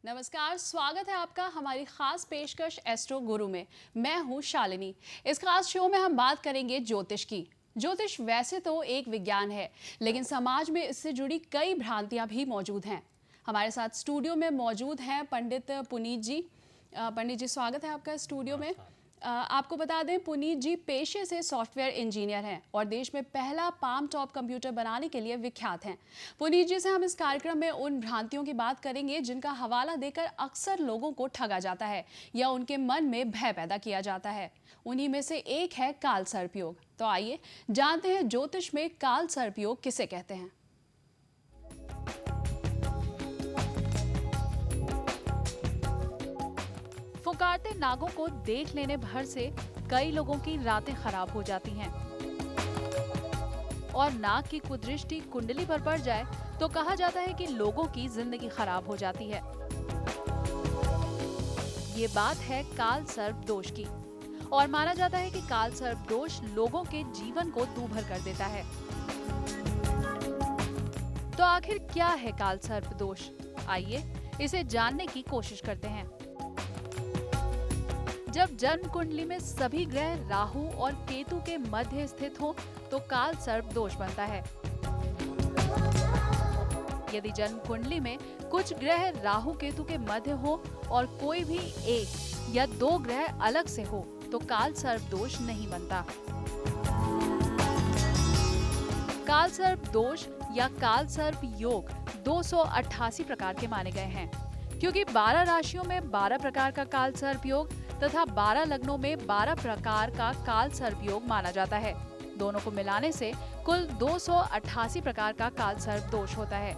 नमस्कार, स्वागत है आपका हमारी खास पेशकश एस्ट्रो गुरु में। मैं हूं शालिनी। इस खास शो में हम बात करेंगे ज्योतिष की। ज्योतिष वैसे तो एक विज्ञान है, लेकिन समाज में इससे जुड़ी कई भ्रांतियां भी मौजूद हैं। हमारे साथ स्टूडियो में मौजूद हैं पंडित पुनीत जी। पंडित जी, स्वागत है आपका स्टूडियो में। आपको बता दें, पुनीत जी पेशे से सॉफ्टवेयर इंजीनियर हैं और देश में पहला पाम टॉप कंप्यूटर बनाने के लिए विख्यात हैं। पुनीत जी से हम इस कार्यक्रम में उन भ्रांतियों की बात करेंगे जिनका हवाला देकर अक्सर लोगों को ठगा जाता है या उनके मन में भय पैदा किया जाता है। उन्हीं में से एक है काल सर्प योग। तो आइए जानते हैं ज्योतिष में काल सर्प योग किसे कहते हैं। फुंकारते नागों को देख लेने भर से कई लोगों की रातें खराब हो जाती हैं और नाग की कुदृष्टि कुंडली पर पड़ जाए तो कहा जाता है कि लोगों की जिंदगी खराब हो जाती है। ये बात है काल सर्प दोष की और माना जाता है कि काल सर्प दोष लोगों के जीवन को दूभर कर देता है। तो आखिर क्या है काल सर्प दोष? आइए इसे जानने की कोशिश करते हैं। जब जन्म कुंडली में सभी ग्रह राहु और केतु के मध्य स्थित हो तो काल सर्प दोष बनता है। यदि जन्म कुंडली में कुछ ग्रह राहु केतु के मध्य हो और कोई भी एक या दो ग्रह अलग से हो तो काल सर्प दोष नहीं बनता। काल सर्प दोष या काल सर्प योग 288 प्रकार के माने गए हैं, क्योंकि 12 राशियों में 12 प्रकार का काल सर्प योग तथा 12 लग्नों में 12 प्रकार का काल सर्प योग माना जाता है। दोनों को मिलाने से कुल 288 प्रकार का काल सर्प दोष होता है।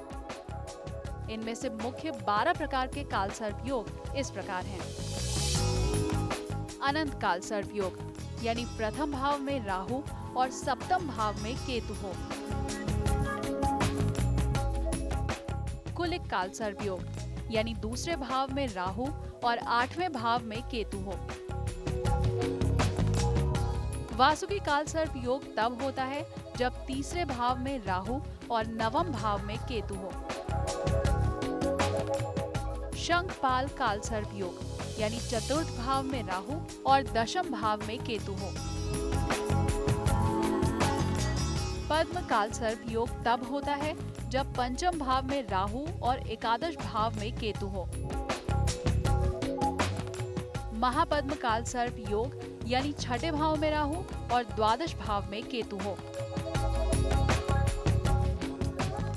इनमें से मुख्य 12 प्रकार के काल सर्प योग इस प्रकार हैं। अनंत काल सर्प योग, यानी प्रथम भाव में राहु और सप्तम भाव में केतु हो। कुलिक काल सर्प योग, यानी दूसरे भाव में राहु और 8वें भाव में केतु हो। वासुकी काल सर्प योग तब होता है जब तीसरे भाव में राहु और नवम भाव में केतु हो। शंखपाल काल सर्प योग, यानी चतुर्थ भाव में राहु और दशम भाव में केतु हो। पद्म काल सर्प योग तब होता है जब पंचम भाव में राहु और एकादश भाव में केतु हो। महापद्म काल सर्प योग, यानी छठे भाव में राहु और द्वादश भाव में केतु हो।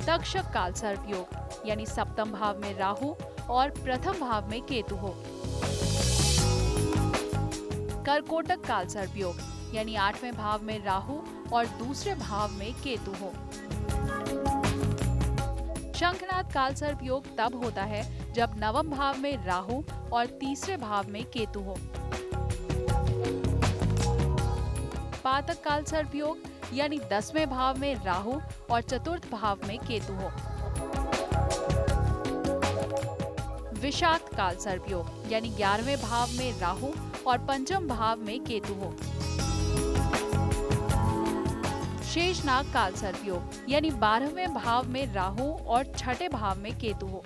तक्षक काल सर्प योग, यानी सप्तम भाव में राहु और प्रथम भाव में केतु हो। कर्कोटक काल सर्प योग, यानी 8वें भाव में राहु और दूसरे भाव में केतु हो। शंखनाद काल सर्प योग तब होता है जब नवम भाव में राहु और तीसरे भाव में केतु हो। पातक काल सर्प योग, यानी 10वें भाव में राहु और चतुर्थ भाव में केतु हो। विषाक्त काल सर्प योग, यानी 11वें भाव में राहु और पंचम भाव में केतु हो। शेषनाग काल सर्प योग, यानी 12वें भाव में राहु और छठे भाव में केतु हो।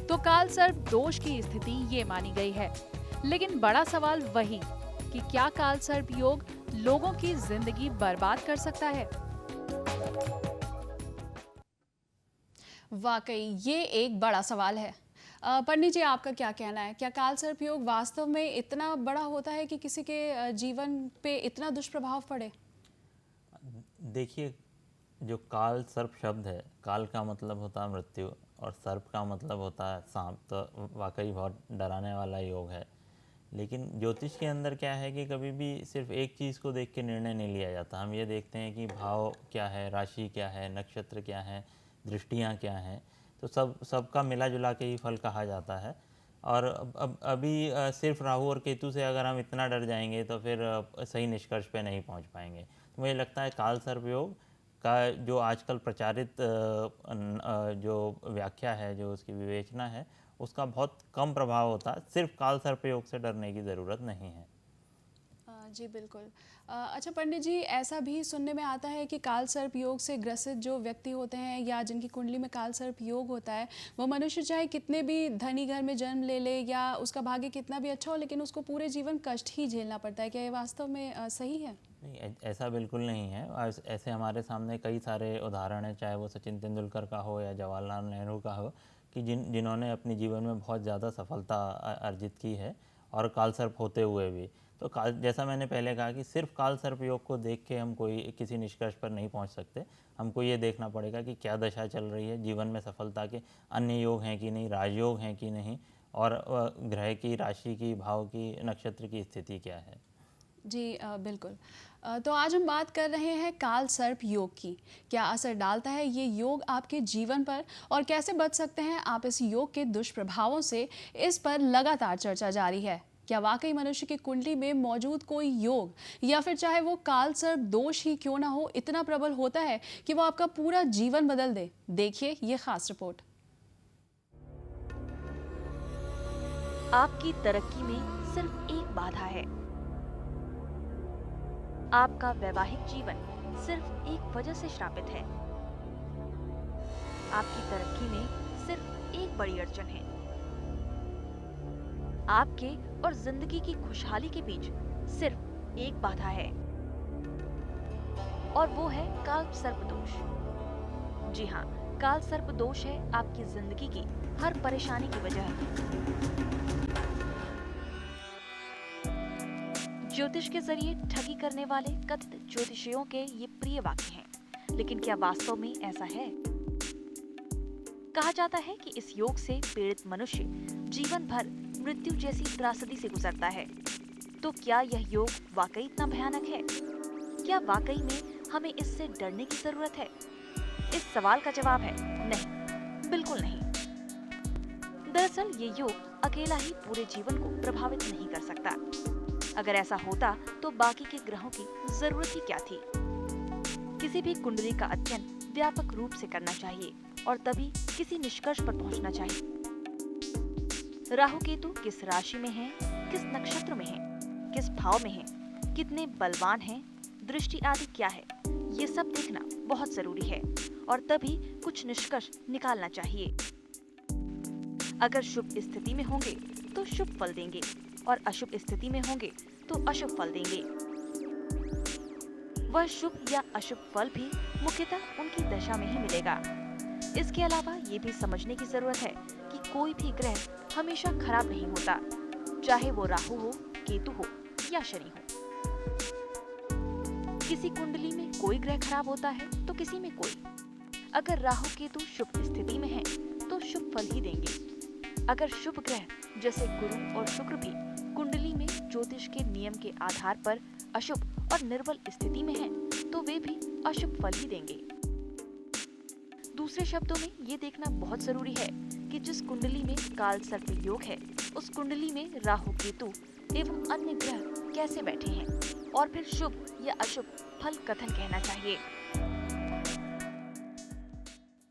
तो काल सर्प दोष की स्थिति ये मानी गई है, लेकिन बड़ा सवाल वही कि क्या काल सर्प योग लोगों की जिंदगी बर्बाद कर सकता है? वाकई ये एक बड़ा सवाल है। पंडित जी, आपका क्या कहना है? क्या काल सर्प योग वास्तव में इतना बड़ा होता है कि किसी के जीवन पे इतना दुष्प्रभाव पड़े? देखिए, जो काल सर्प शब्द है, काल का मतलब होता है मृत्यु और सर्प का मतलब होता है सांप, तो वाकई बहुत डराने वाला योग है। लेकिन ज्योतिष के अंदर क्या है कि कभी भी सिर्फ एक चीज़ को देख के निर्णय नहीं लिया जाता। हम ये देखते हैं कि भाव क्या है, राशि क्या है, नक्षत्र क्या है, दृष्टियाँ क्या हैं, तो सबका मिला जुला के ही फल कहा जाता है। और अब अभी सिर्फ राहु और केतु से अगर हम इतना डर जाएंगे तो फिर सही निष्कर्ष पे नहीं पहुंच पाएंगे। तो मुझे लगता है काल सर्प योग का जो आजकल प्रचारित जो व्याख्या है, जो उसकी विवेचना है, उसका बहुत कम प्रभाव होता है। सिर्फ काल सर्प योग से डरने की ज़रूरत नहीं है। जी बिल्कुल। अच्छा पंडित जी, ऐसा भी सुनने में आता है कि काल सर्प योग से ग्रसित जो व्यक्ति होते हैं या जिनकी कुंडली में काल सर्प योग होता है, वो मनुष्य चाहे कितने भी धनी घर में जन्म ले ले या उसका भाग्य कितना भी अच्छा हो, लेकिन उसको पूरे जीवन कष्ट ही झेलना पड़ता है। क्या ये वास्तव में सही है? नहीं, ऐसा बिल्कुल नहीं है। ऐसे हमारे सामने कई सारे उदाहरण हैं, चाहे वो सचिन तेंदुलकर का हो या जवाहरलाल नेहरू का हो, कि जिन्होंने अपने जीवन में बहुत ज़्यादा सफलता अर्जित की है, और काल सर्प होते हुए भी। तो काल, जैसा मैंने पहले कहा कि सिर्फ काल सर्प योग को देख के हम कोई किसी निष्कर्ष पर नहीं पहुंच सकते। हमको ये देखना पड़ेगा कि क्या दशा चल रही है, जीवन में सफलता के अन्य योग हैं कि नहीं, राजयोग हैं कि नहीं, और ग्रह की, राशि की, भाव की, नक्षत्र की स्थिति क्या है। जी बिल्कुल। तो आज हम बात कर रहे हैं काल सर्प योग की। क्या असर डालता है ये योग आपके जीवन पर और कैसे बच सकते हैं आप इस योग के दुष्प्रभावों से, इस पर लगातार चर्चा जारी है। क्या वाकई मनुष्य की कुंडली में मौजूद कोई योग या फिर चाहे वो काल सर्प दोष ही क्यों ना हो, इतना प्रबल होता है कि वो आपका पूरा जीवन बदल दे? देखिए ये खास रिपोर्ट। आपकी तरक्की में सिर्फ एक बाधा है। आपका वैवाहिक जीवन सिर्फ एक वजह से श्रापित है। आपकी तरक्की में सिर्फ एक बड़ी अड़चन है। आपके और जिंदगी की खुशहाली के बीच सिर्फ एक बाधा है, और वो है काल सर्प दोष। जी हाँ, काल सर्प दोष है आपकी जिंदगी की हर परेशानी की वजह। ज्योतिष के जरिए ठगी करने वाले कथित ज्योतिषियों के ये प्रिय वाक्य हैं, लेकिन क्या वास्तव में ऐसा है? कहा जाता है कि इस योग से पीड़ित मनुष्य जीवन भर मृत्यु जैसी त्रासदी से गुजरता है। तो क्या यह योग वाकई इतना भयानक है? क्या वाकई में हमें इससे डरने की जरूरत है? इस सवाल का जवाब है नहीं, बिल्कुल नहीं। दरअसल ये योग अकेला ही पूरे जीवन को प्रभावित नहीं कर सकता। अगर ऐसा होता तो बाकी के ग्रहों की जरूरत ही क्या थी? किसी भी कुंडली का अध्ययन व्यापक रूप से करना चाहिए और तभी किसी निष्कर्ष पर पहुंचना चाहिए। राहु केतु किस राशि में हैं, किस नक्षत्र में हैं, किस भाव में हैं, कितने बलवान हैं, दृष्टि आदि क्या है, ये सब देखना बहुत जरूरी है और तभी कुछ निष्कर्ष निकालना चाहिए। अगर शुभ स्थिति में होंगे तो शुभ फल देंगे और अशुभ स्थिति में होंगे तो अशुभ फल देंगे। वह शुभ या अशुभ फल भी मुख्यतः उनकी दशा में ही मिलेगा। इसके अलावा ये भी समझने की जरूरत है कि कोई भी ग्रह हमेशा खराब नहीं होता, चाहे वो राहु हो, केतु हो या शनि हो। किसी कुंडली में कोई ग्रह खराब होता है तो किसी में कोई। अगर राहु केतु शुभ स्थिति में है तो शुभ फल ही देंगे। अगर शुभ ग्रह जैसे गुरु और शुक्र भी कुंडली में ज्योतिष के नियम के आधार पर अशुभ और निर्बल स्थिति में हैं, तो वे भी अशुभ फल ही देंगे। दूसरे शब्दों में ये देखना बहुत जरूरी है कि जिस कुंडली में काल सर्प योग है, उस कुंडली में राहु केतु एवं अन्य ग्रह कैसे बैठे हैं और फिर शुभ या अशुभ फल कथन कहना चाहिए।